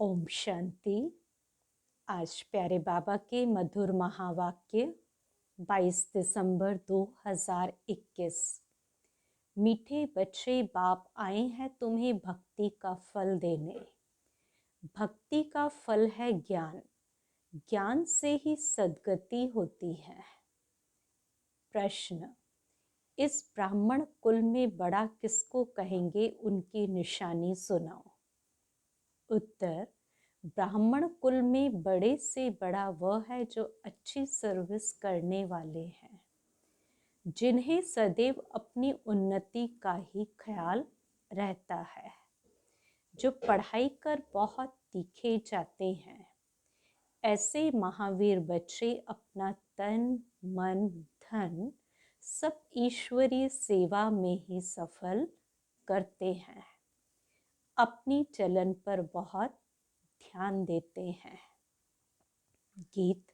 ओम शांति। आज प्यारे बाबा के मधुर महावाक्य 22 दिसंबर 2021। मीठे बच्चे, बाप आए हैं तुम्हें भक्ति का फल देने। भक्ति का फल है ज्ञान। ज्ञान से ही सद्गति होती है। प्रश्न, इस ब्राह्मण कुल में बड़ा किसको कहेंगे, उनकी निशानी सुनाओ। उत्तर, ब्राह्मण कुल में बड़े से बड़ा वह है जो अच्छी सर्विस करने वाले हैं, जिन्हें सदैव अपनी उन्नति का ही ख्याल रहता है, जो पढ़ाई कर बहुत तीखे जाते हैं। ऐसे महावीर बच्चे अपना तन मन धन सब ईश्वरीय सेवा में ही सफल करते हैं। अपनी चलन पर बहुत ध्यान देते हैं। गीत।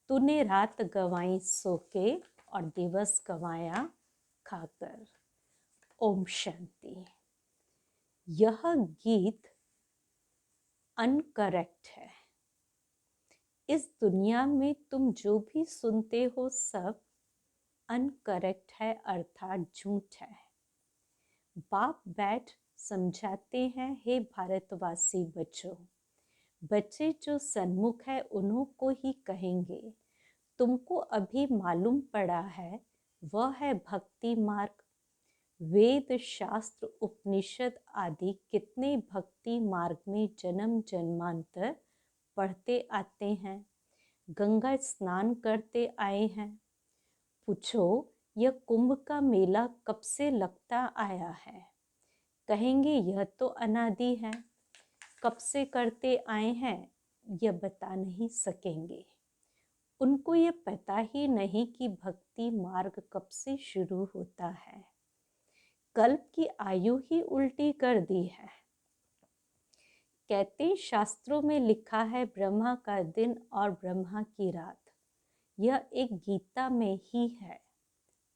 तूने रात गंवाई सो के और दिवस गंवाया खाकर। ओम शांति। यह गीत अनकरेक्ट है। इस दुनिया में तुम जो भी सुनते हो सब अनकरेक्ट है, अर्थात झूठ है। बाप बैठ समझाते हैं, हे भारतवासी बच्चों, बच्चे जो सन्मुख है उन्हों को ही कहेंगे। तुमको अभी मालूम पड़ा है, वह है भक्ति मार्ग। वेद शास्त्र उपनिषद आदि कितने भक्ति मार्ग में जन्म जन्मांतर पढ़ते आते हैं, गंगा स्नान करते आए हैं। पूछो, यह कुंभ का मेला कब से लगता आया है? कहेंगे यह तो अनादि है। कब से करते आए हैं यह बता नहीं सकेंगे। उनको यह पता ही नहीं कि भक्ति मार्ग कब से शुरू होता है। कल्प की आयु ही उल्टी कर दी है। कहते शास्त्रों में लिखा है ब्रह्मा का दिन और ब्रह्मा की रात। यह एक गीता में ही है।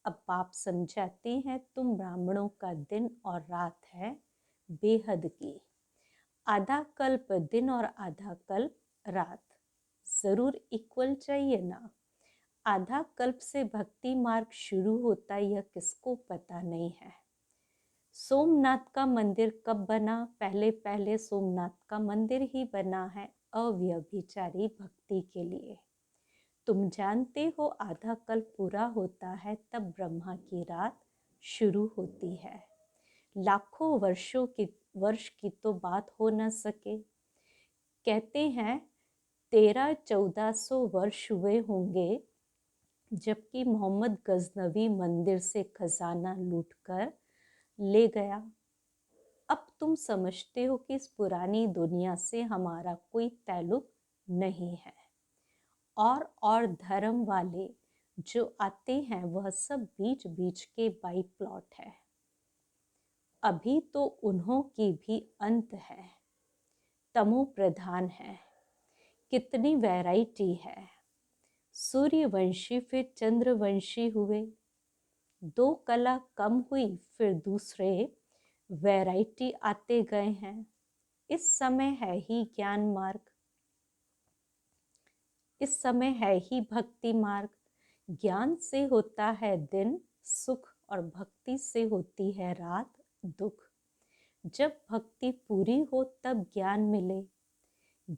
अब बाप समझाते हैं, तुम ब्राह्मणों का दिन और रात है बेहद की। आधा कल्प दिन और आधा कल्प रात जरूर इक्वल चाहिए ना। आधा कल्प से भक्ति मार्ग शुरू होता, यह किसको पता नहीं है। सोमनाथ का मंदिर कब बना? पहले पहले सोमनाथ का मंदिर ही बना है अव्यभिचारी भक्ति के लिए। तुम जानते हो आधा कल्प पूरा होता है तब ब्रह्मा की रात शुरू होती है। लाखों वर्ष की तो बात हो न सके। कहते हैं 1300-1400 वर्ष हुए होंगे जबकि मोहम्मद गजनवी मंदिर से खजाना लूटकर ले गया। अब तुम समझते हो कि इस पुरानी दुनिया से हमारा कोई ताल्लुक नहीं है। और धर्म वाले जो आते हैं वह सब बीच बीच के बाई प्लॉट है। अभी तो उन्हों की भी अंत है। तमो प्रधान है। कितनी वैरायटी है। सूर्यवंशी फिर चंद्रवंशी हुए। 2 कला कम हुई, फिर दूसरे वैरायटी आते गए हैं। इस समय है ही ज्ञान मार्ग। इस समय है ही भक्ति मार्ग। ज्ञान से होता है दिन सुख और भक्ति से होती है रात दुख। जब भक्ति पूरी हो तब ज्ञान मिले।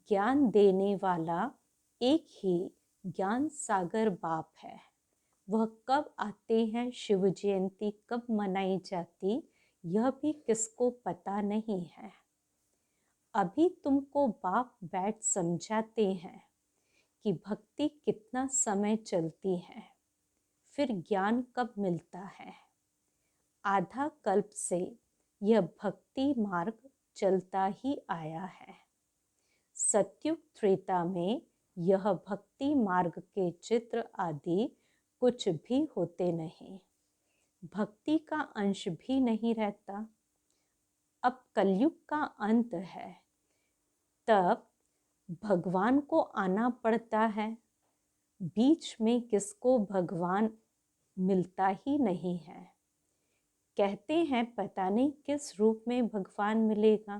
ज्ञान देने वाला एक ही ज्ञान सागर बाप है। वह कब आते हैं, शिव जयंती कब मनाई जाती, यह भी किसको पता नहीं है। अभी तुमको बाप बैठ समझाते हैं कि भक्ति कितना समय चलती है, फिर ज्ञान कब मिलता है। आधा कल्प से यह भक्ति मार्ग चलता ही आया है। सत्युग त्रेता में यह भक्ति मार्ग के चित्र आदि कुछ भी होते नहीं। भक्ति का अंश भी नहीं रहता। अब कलयुग का अंत है, तब भगवान को आना पड़ता है। बीच में किसको भगवान मिलता ही नहीं है। कहते हैं पता नहीं किस रूप में भगवान मिलेगा।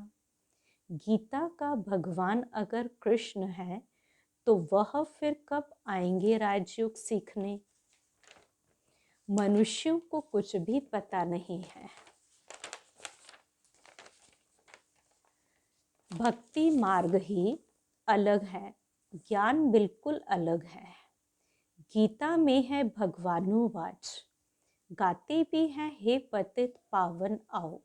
गीता का भगवान अगर कृष्ण है तो वह फिर कब आएंगे राजयोग सीखने? मनुष्यों को कुछ भी पता नहीं है। भक्ति मार्ग ही अलग है, ज्ञान बिल्कुल अलग है। गीता में है भगवानुवाच, गाते भी हैं हे पतित पावन आओ।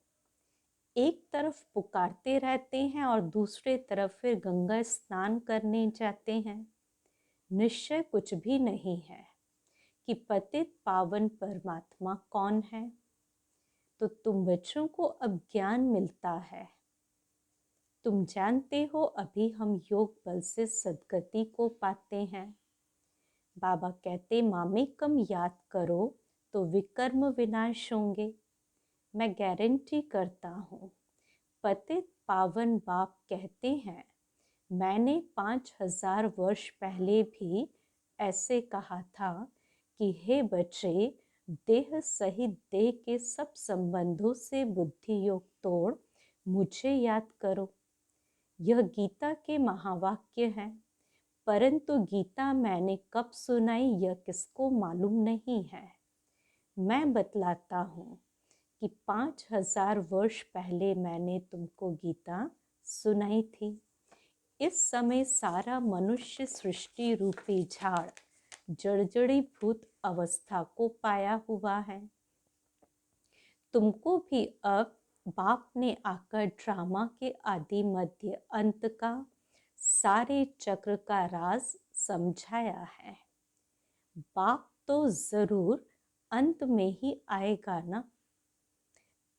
एक तरफ पुकारते रहते हैं और दूसरे तरफ फिर गंगा स्नान करने जाते हैं। निश्चय कुछ भी नहीं है कि पतित पावन परमात्मा कौन है। तो तुम बच्चों को अब ज्ञान मिलता है। तुम जानते हो अभी हम योग बल से सद्गति को पाते हैं। बाबा कहते मामेकम याद करो तो विकर्म विनाश होंगे। मैं गारंटी करता हूँ। पतित पावन बाप कहते हैं मैंने 5000 वर्ष पहले भी ऐसे कहा था कि हे बच्चे, देह सहित देह के सब संबंधों से बुद्धि योग तोड़ मुझे याद करो। यह गीता के महावाक्य हैं, परंतु गीता मैंने कब सुनाई यह किसको मालूम नहीं है। मैं बतलाता हूँ कि 5000 वर्ष पहले मैंने तुमको गीता सुनाई थी। इस समय सारा मनुष्य सृष्टि रूपी झाड़ जड़जड़ीभूत अवस्था को पाया हुआ है। तुमको भी अब बाप ने आकर ड्रामा के आदि मध्य अंत का सारे चक्र का राज समझाया है। बाप तो जरूर अंत में ही आएगा ना।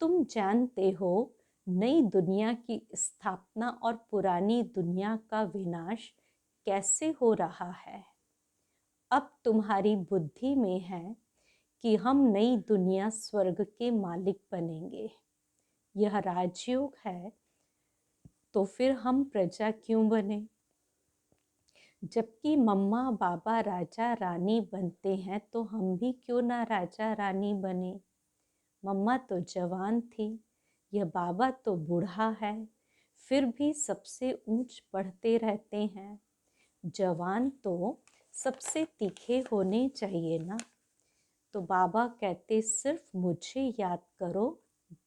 तुम जानते हो नई दुनिया की स्थापना और पुरानी दुनिया का विनाश कैसे हो रहा है। अब तुम्हारी बुद्धि में है कि हम नई दुनिया स्वर्ग के मालिक बनेंगे। यह राजयोग है, तो फिर हम प्रजा क्यों बने? जबकि मम्मा बाबा राजा रानी बनते हैं तो हम भी क्यों ना राजा रानी बने। मम्मा तो जवान थी, यह बाबा तो बूढ़ा है, फिर भी सबसे ऊंच बढ़ते रहते हैं। जवान तो सबसे तीखे होने चाहिए ना। तो बाबा कहते सिर्फ मुझे याद करो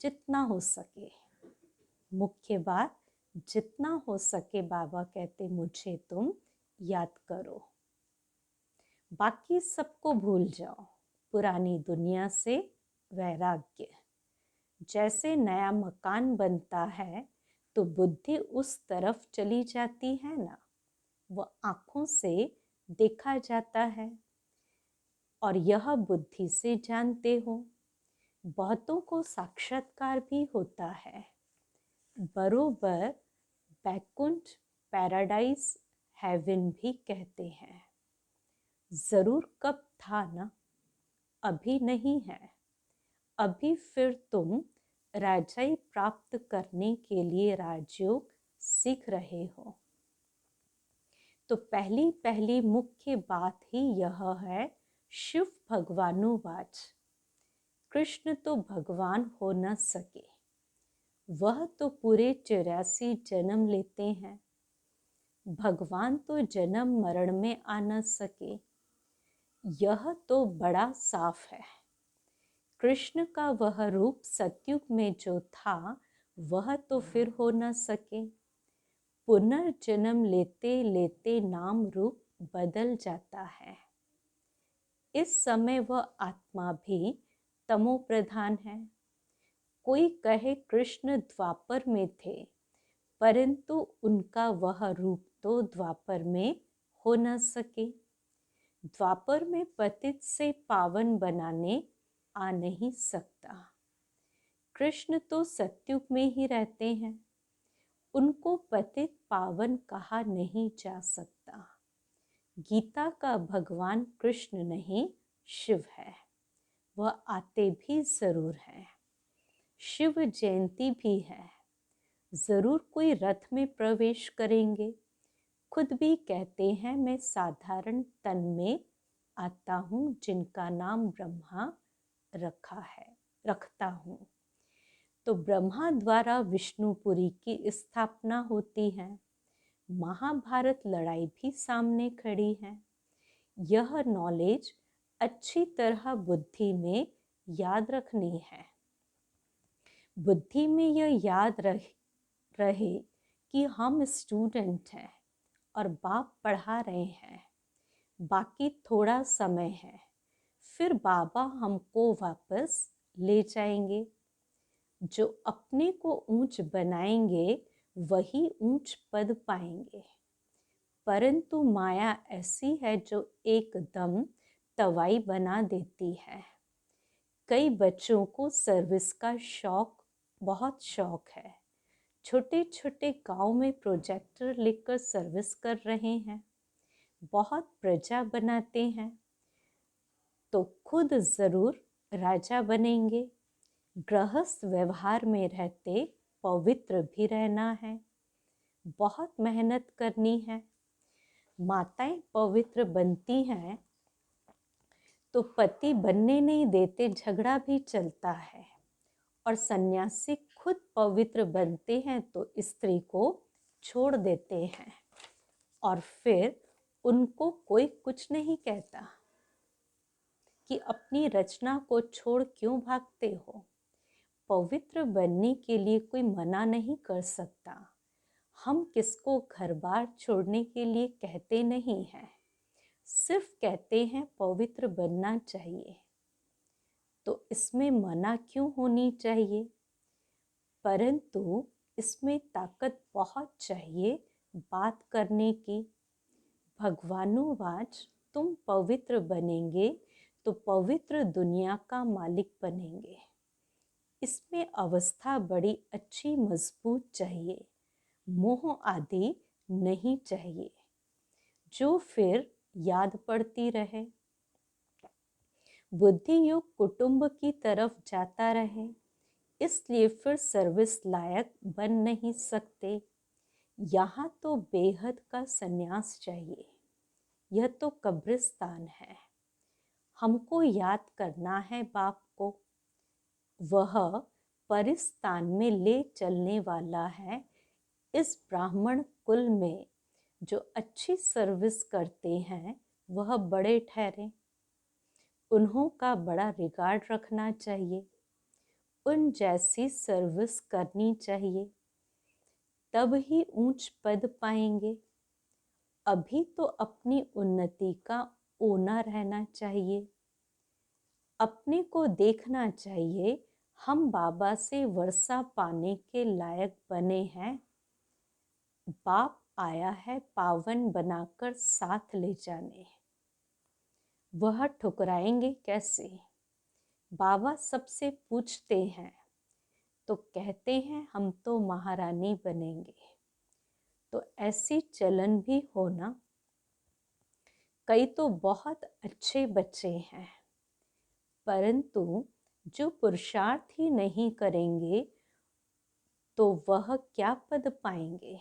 जितना हो सके। मुख्य बात जितना हो सके बाबा कहते मुझे तुम याद करो। बाकी सबको भूल जाओ। पुरानी दुनिया से वैराग्य। जैसे नया मकान बनता है तो बुद्धि उस तरफ चली जाती है ना, वह आँखों से देखा जाता है और यह बुद्धि से जानते हो। बहुतों को साक्षात्कार भी होता है। बरोबर बैकुंठ, पैराडाइज, हेवन भी कहते हैं। जरूर कब था ना, अभी नहीं है। अभी फिर तुम राजाई प्राप्त करने के लिए राजयोग सीख रहे हो। तो पहली पहली मुख्य बात ही यह है, शिव भगवानुवाच। कृष्ण तो भगवान हो न सके, वह तो पूरे 84 जन्म लेते हैं। भगवान तो जन्म मरण में आ न सके, यह तो बड़ा साफ है। कृष्ण का वह रूप सतयुग में जो था वह तो फिर हो न सके। पुनर्जन्म लेते लेते नाम रूप बदल जाता है। इस समय वह आत्मा भी तमो प्रधान है। कोई कहे कृष्ण द्वापर में थे, परंतु उनका वह रूप तो द्वापर में हो न सके। द्वापर में पतित से पावन बनाने आ नहीं सकता। कृष्ण तो सतयुग में ही रहते हैं, उनको पतित पावन कहा नहीं जा सकता। गीता का भगवान कृष्ण नहीं शिव है, वह आते भी जरूर हैं। शिव जयंती भी है, जरूर कोई रथ में प्रवेश करेंगे। खुद भी कहते हैं मैं साधारण तन में आता हूँ जिनका नाम ब्रह्मा रखता हूँ। तो ब्रह्मा द्वारा विष्णुपुरी की स्थापना होती है। महाभारत लड़ाई भी सामने खड़ी है। यह नॉलेज अच्छी तरह बुद्धि में याद रखनी है। बुद्धि में यह याद रहे कि हम स्टूडेंट हैं और बाप पढ़ा रहे हैं। बाकी थोड़ा समय है, फिर बाबा हमको वापस ले जाएंगे। जो अपने को ऊंच बनाएंगे वही ऊंच पद पाएंगे। परंतु माया ऐसी है जो एकदम तवाई बना देती है। कई बच्चों को सर्विस का बहुत शौक है। छोटे छोटे गांव में प्रोजेक्टर लेकर सर्विस कर रहे हैं। बहुत प्रजा बनाते हैं तो खुद जरूर राजा बनेंगे। गृहस्थ व्यवहार में रहते पवित्र भी रहना है। बहुत मेहनत करनी है। माताएं पवित्र बनती हैं तो पति बनने नहीं देते, झगड़ा भी चलता है। और सन्यासी खुद पवित्र बनते हैं तो स्त्री को छोड़ देते हैं और फिर उनको कोई कुछ नहीं कहता कि अपनी रचना को छोड़ क्यों भागते हो। पवित्र बनने के लिए कोई मना नहीं कर सकता। हम किसको घर बार छोड़ने के लिए कहते नहीं हैं, सिर्फ कहते हैं पवित्र बनना चाहिए। तो इसमें मना क्यों होनी चाहिए? परंतु इसमें ताकत बहुत चाहिए बात करने की। भगवानुवाच तुम पवित्र बनेंगे तो पवित्र दुनिया का मालिक बनेंगे। इसमें अवस्था बड़ी अच्छी मजबूत चाहिए, मोह आदि नहीं चाहिए जो फिर याद पड़ती रहे। बुद्धि युग कुटुंब की तरफ जाता रहे, इसलिए फिर सर्विस लायक बन नहीं सकते। यहाँ तो बेहद का संन्यास चाहिए। यह तो कब्रिस्तान है। हमको याद करना है बाप को। वह परिस्तान में ले चलने वाला है। इस ब्राह्मण कुल में जो अच्छी सर्विस करते हैं वह बड़े ठहरे। उन्हों का बड़ा रिगार्ड रखना चाहिए। उन जैसी सर्विस करनी चाहिए, तब ही ऊंच पद पाएंगे। अभी तो अपनी उन्नति का ओना रहना चाहिए। अपने को देखना चाहिए हम बाबा से वर्षा पाने के लायक बने हैं। बाप आया है पावन बनाकर साथ ले जाने। वह ठुकराएंगे कैसे? बाबा सबसे पूछते हैं तो कहते हैं हम तो महारानी बनेंगे। तो ऐसी चलन भी होना। कई तो बहुत अच्छे बच्चे हैं, परंतु जो पुरुषार्थ ही नहीं करेंगे तो वह क्या पद पाएंगे।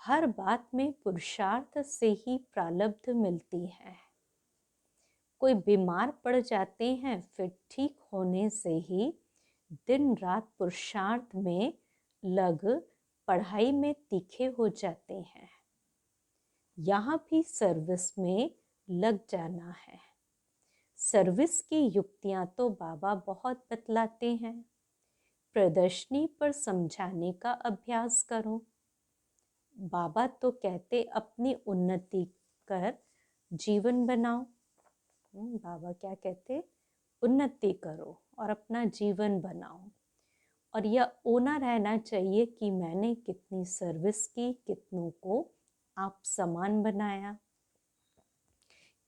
हर बात में पुरुषार्थ से ही प्रारब्ध मिलती है। कोई बीमार पड़ जाते हैं, फिर ठीक होने से ही दिन रात पुरुषार्थ में लग पढ़ाई में तीखे हो जाते हैं। यहाँ भी सर्विस में लग जाना है। सर्विस की युक्तियाँ तो बाबा बहुत बतलाते हैं। प्रदर्शनी पर समझाने का अभ्यास करो। बाबा तो कहते अपनी उन्नति कर जीवन बनाओ। बाबा क्या कहते? उन्नति करो और अपना जीवन बनाओ। और यह ओना रहना चाहिए कि मैंने कितनी सर्विस की, कितनों को आप समान बनाया।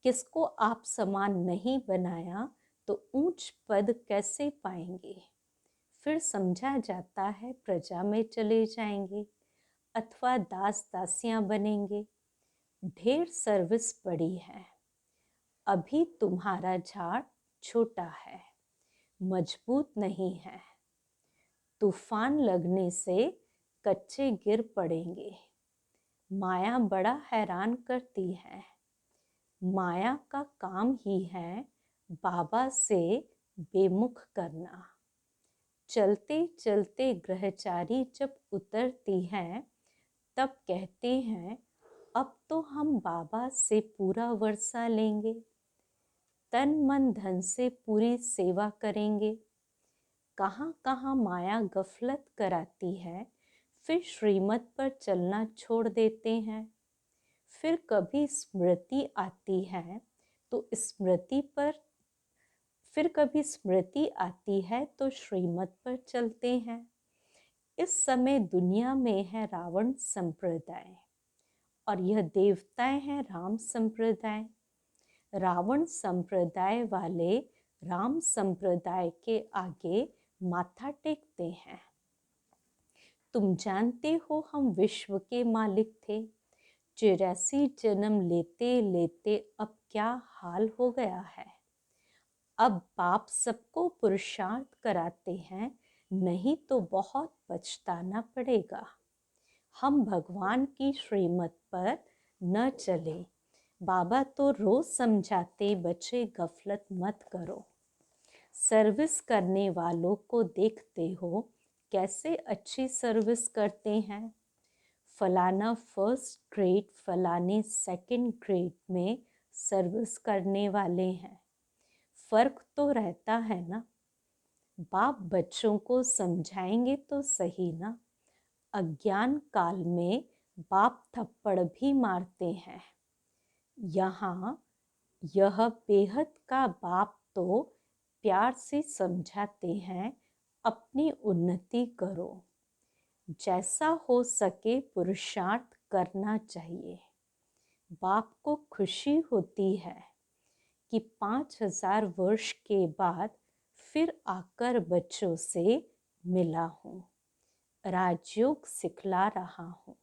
किसको आप समान नहीं बनाया तो ऊंच पद कैसे पाएंगे? फिर समझा जाता है प्रजा में चले जाएंगे अथवा दास दासियां बनेंगे। ढेर सर्विस पड़ी है। अभी तुम्हारा झाड़ छोटा है, मजबूत नहीं है। तूफान लगने से कच्चे गिर पड़ेंगे। माया बड़ा हैरान करती है। माया का काम ही है बाबा से बेमुख करना। चलते चलते ग्रहचारी जब उतरती हैं तब कहते हैं अब तो हम बाबा से पूरा वर्षा लेंगे, तन मन धन से पूरी सेवा करेंगे। कहाँ कहाँ माया गफलत कराती है, फिर श्रीमत पर चलना छोड़ देते हैं। फिर कभी स्मृति आती है तो श्रीमत पर चलते हैं। इस समय दुनिया में है रावण संप्रदाय और यह देवताएं हैं राम संप्रदाय। रावण संप्रदाय वाले राम संप्रदाय के आगे माथा टेकते हैं। तुम जानते हो हम विश्व के मालिक थे, 84 जन्म लेते लेते अब क्या हाल हो गया है। अब बाप सबको पुरुषार्थ कराते हैं, नहीं तो बहुत पछताना पड़ेगा। हम भगवान की श्रीमत पर न चले। बाबा तो रोज समझाते, बच्चे गफलत मत करो। सर्विस करने वालों को देखते हो कैसे अच्छी सर्विस करते हैं। फलाना फर्स्ट ग्रेड, फलाने सेकंड ग्रेड में सर्विस करने वाले हैं। फर्क तो रहता है ना। बाप बच्चों को समझाएंगे तो सही ना। अज्ञान काल में बाप थप्पड़ भी मारते हैं। यहाँ यह बेहद का बाप तो प्यार से समझाते हैं, अपनी उन्नति करो। जैसा हो सके पुरुषार्थ करना चाहिए। बाप को खुशी होती है कि 5000 वर्ष के बाद फिर आकर बच्चों से मिला हूँ, राजयोग सिखला रहा हूँ।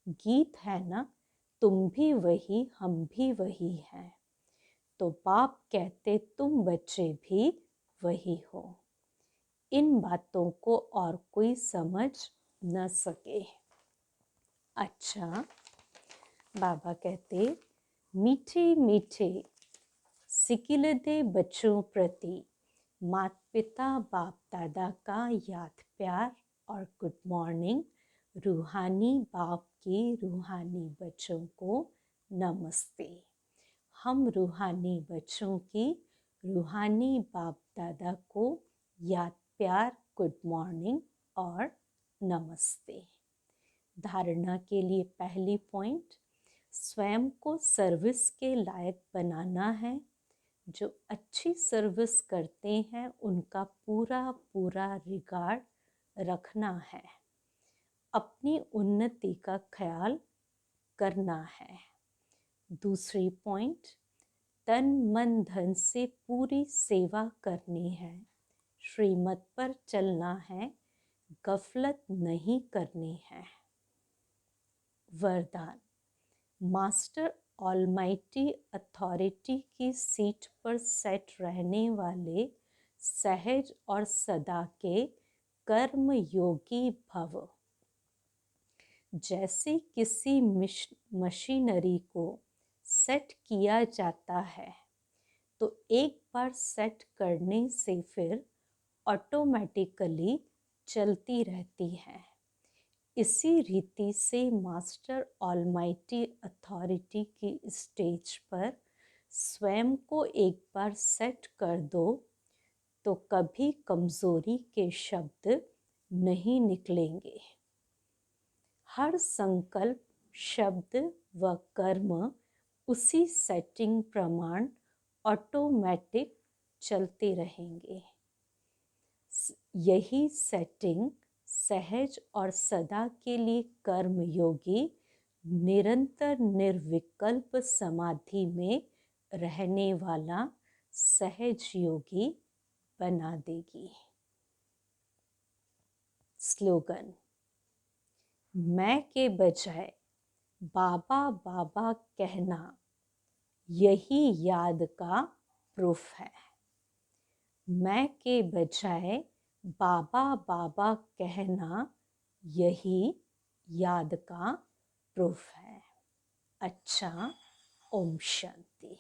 गीत है ना, तुम भी वही हम भी वही हैं। तो बाप कहते तुम बच्चे भी वही हो। इन बातों को और कोई समझ न सके। अच्छा, बाबा कहते मीठे मीठे सिकिलदे बच्चों प्रति माता पिता बाप दादा का याद प्यार और गुड मॉर्निंग। रूहानी बाप की रूहानी बच्चों को नमस्ते। हम रूहानी बच्चों की रूहानी बाप दादा को याद प्यार, गुड मॉर्निंग और नमस्ते। धारणा के लिए पहली पॉइंट, स्वयं को सर्विस के लायक बनाना है। जो अच्छी सर्विस करते हैं उनका पूरा पूरा रिगार्ड रखना है। अपनी उन्नति का ख्याल करना है। दूसरी पॉइंट, तन मन धन से पूरी सेवा करनी है। श्रीमत पर चलना है, गफलत नहीं करनी है। वरदान, मास्टर ऑलमाइटी अथॉरिटी की सीट पर सेट रहने वाले सहज और सदा के कर्म योगी भव। जैसे किसी मशीनरी को सेट किया जाता है तो एक बार सेट करने से फिर ऑटोमेटिकली चलती रहती है। इसी रीति से मास्टर ऑलमाइटी अथॉरिटी की स्टेज पर स्वयं को एक बार सेट कर दो तो कभी कमजोरी के शब्द नहीं निकलेंगे। हर संकल्प, शब्द व कर्म उसी सेटिंग प्रमाण ऑटोमेटिक चलते रहेंगे। यही सेटिंग सहज और सदा के लिए कर्म योगी निरंतर निर्विकल्प समाधि में रहने वाला सहज योगी बना देगी। स्लोगन, मैं के बजाय बाबा बाबा कहना यही याद का प्रूफ है। मैं के बजाय बाबा बाबा कहना यही याद का प्रूफ है। अच्छा, ओम शांति।